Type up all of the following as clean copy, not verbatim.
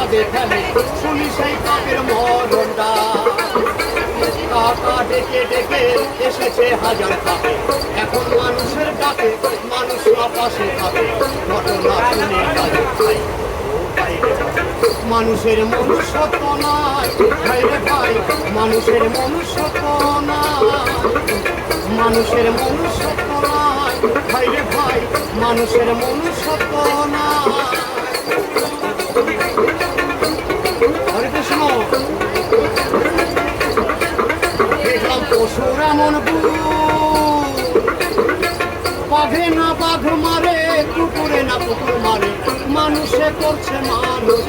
কাঁদে ফেলে শুনি সেই কাকের মরণটা। কাকা ডেকে ডেকে এসেছে হাজার কাকে, এখন মানুষের ডাকে মানুষ পাশে থাকে। ঘটনা শুনে কাজে খাই মানুষের মনুষ্যত্ব নাই, ভাই রে ভাই মানুষের মনুষ্যত্ব নাই, মানুষের মনুষ্যত্ব নাই, ভাই রে ভাই মানুষের মনুষ্যত্ব নাই। হরে কৃষ্ণ। দেখলাম পশুর এমন বাঘে না বাঘ মারে, কুকুরে না কুকুর মারে, মানুষে করছে মানুষ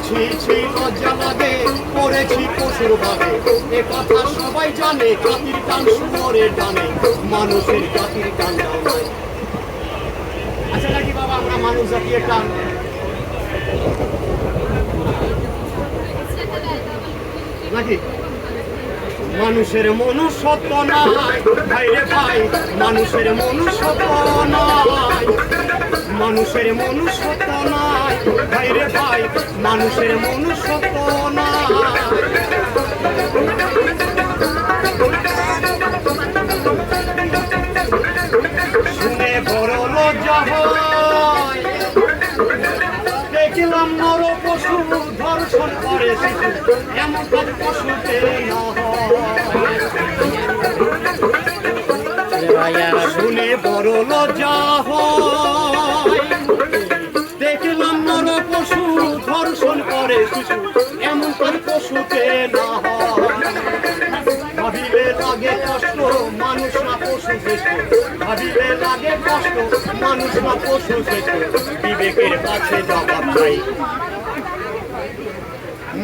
ছি ছি লজ্জা লাগে পড়েছি পশুর ভাগে। এ কথা সবাই জানে, জাতির টান শুয়োরের টানে, মানুষের জাতির টান নাই। আচ্ছা নাকি বাবা আমরা মানুষ জাতির টান? নাকি মানুষের মনুষ্যত্ব নাই, ভাই রে ভাই মানুষের মনুষ্যত্ব নাই, মানুষের মনুষ্যত্ব নাই, ভাই রে ভাই মানুষের মনুষ্যত্ব নাই। শুনে বড় লজ্জা হয়, দেখলাম নর পশু ধর্ষণ করে শিশু, এমন কাজ পশুতে না হয়। শুনে বড় লজ্জা হয়, দেখলাম নর পশু ধর্ষণ করে শিশু, এমন কাজ পশুতে না হয়। ভাবিলে লাগে কষ্ট মানুষ না পশু শ্রেষ্ঠ, ভাবিলে লাগে কষ্ট মানুষ না পশু শ্রেষ্ঠ, বিবেকের কাছে জবাব চাই।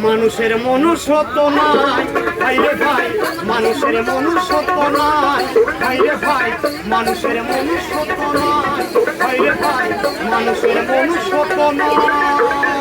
মানুষের মনুষ্যত্ব নাই, ভাই রে ভাই মানুষের মনুষ্যত্ব নাই, ভাই রে ভাই মানুষের মনুষ্যত্ব নাই, ভাই রে ভাই মানুষের মনুষ্যত্ব নাই।